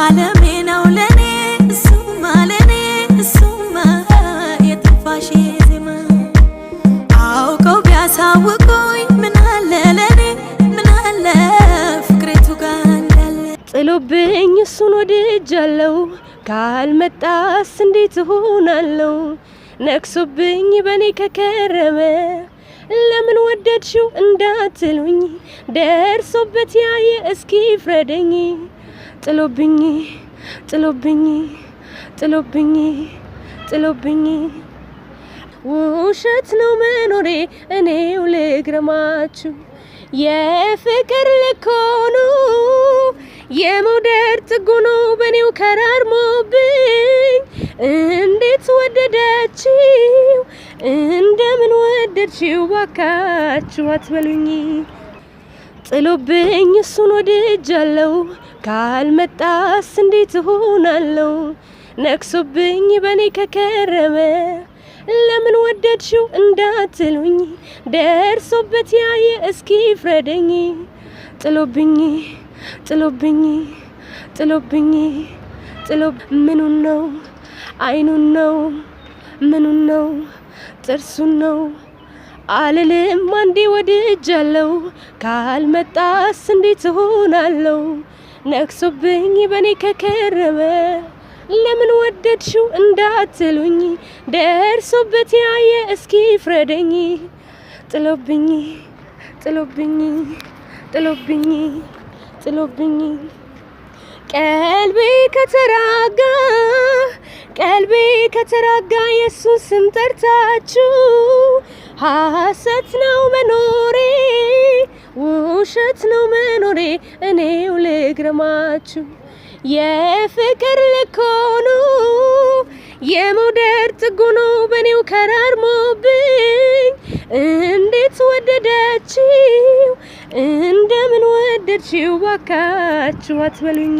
ዓለሜ ነው ለኔ እሱማ ለኔ እሱማ የትንፋሼ ዜማ አውቀው ቢያሳውቁኝ ምን አለ ለኔ ምን አለ ፍቅሬቱ ጋር እንዳለ ጥሎብኝ እሱን ወድጃለሁ ካልመጣስ እንዴት ሆናለሁ ነክሶብኝ በኔ ከከረመ ለምን ወደድሽው እንዳትሉኝ ደርሶበት ያየ እስኪ ፍረደኝ ጥሎብኝ ጥሎብኝ ጥሎብኝ ጥሎብኝ ውሸት ነው መኖሬ እኔው ልግረማችሁ የፍቅር ልኮኑ የመውደድ ጥጉኑ በኔው ከራርሞብኝ እንዴት ወደደችው እንደምን ወደድሽው ባካችሁ አትበሉኝ ጥሎብኝ እሱን ወድጃለሁ ካልመጣስ እንዴት ሆናለሁ ነክሶብኝ በኔ ከከረመ ለምን ወደድሽው እንዳትሉኝ ደርሶበት ያየ እስኪ ፍረደኝ ጥሎብኝ ጥሎብኝ ጥሎብኝ ምኑን ነው አይኑን ነው ምኑን ነው ጥርሱን ነው አልልም አንዴ ወድጃለሁ ካልመጣስ እንዴት ሆናለሁ ነክሶብኝ በኔ ከከረመ ለምን ወደድሽው እንዳትሉኝ ደርሶበት ያየ እስኪ ፍረደኝ ጥሎብኝ ጥሎብኝ ጥሎብኝ ጥሎብኝ ቀልቤ ከተራጋ ኢየሱስ ስም ጠርታችሁ ሐሰት ነው መኖሬ ውሸት ነው መኖሬ እኔው ልግረማችሁ የፍቅር ልኮኑ የመውደድ ጥጉኑ በኔው ከራርሞብኝ እንዴት ወደደችው እንደምን ወደድሽው ባካችሁ አትበሉኝ